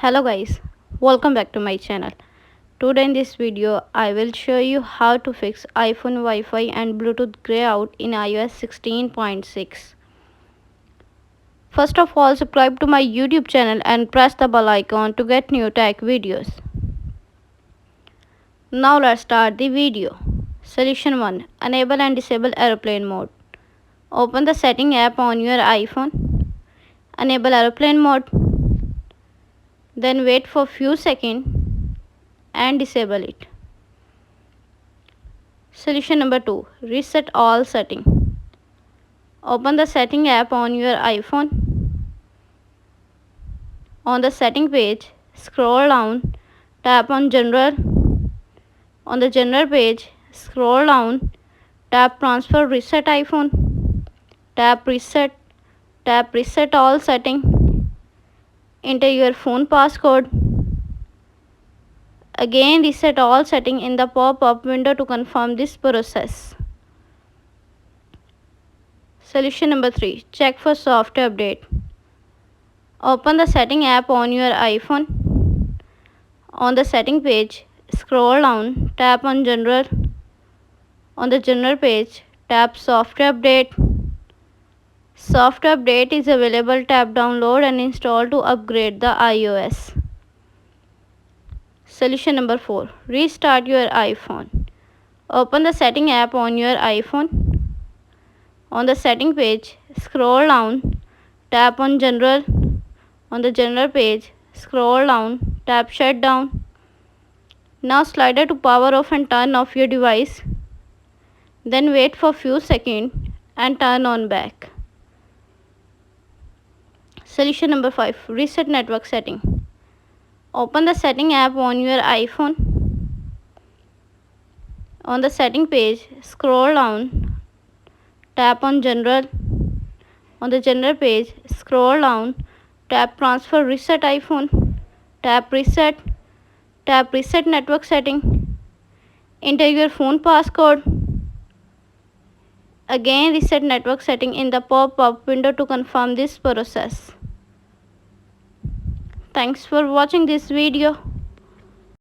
Hello guys, welcome back to my channel. Today in this video I will show you how to fix iPhone Wi-Fi and Bluetooth gray out in iOS 16.6. First of all, subscribe to my YouTube channel and press the bell icon to get new tech videos. Now let's start the video. Solution 1. Enable and disable airplane mode. Open the setting app on your iPhone. Enable airplane mode. Then wait for few seconds and disable it. Solution number 2. Reset all setting. Open the setting app on your iPhone. On the setting page, scroll down, tap on general. On the general page, scroll down, tap transfer reset iPhone. Tap reset all setting. Enter your phone passcode. Again reset all setting in the pop-up window to confirm this process. Solution number 3. Check for software update. Open the setting app on your iPhone. On the setting page, scroll down, tap on general. On the general page, tap software update. Software update is available. Tap download and install to upgrade the iOS. Solution number 4. Restart your iPhone. Open the setting app on your iPhone. On the setting page, scroll down, tap on general. On the general page, scroll down, tap shutdown. Now slider to power off and turn off your device. Then wait for few seconds and turn on back. Solution number 5. Reset network setting. Open the setting app on your iPhone. On the setting page, scroll down, tap on general. On the general page, scroll down, tap transfer reset iPhone. Tap reset network setting. Enter your phone passcode. Again reset network setting in the pop-up window to confirm this process. Thanks for watching this video.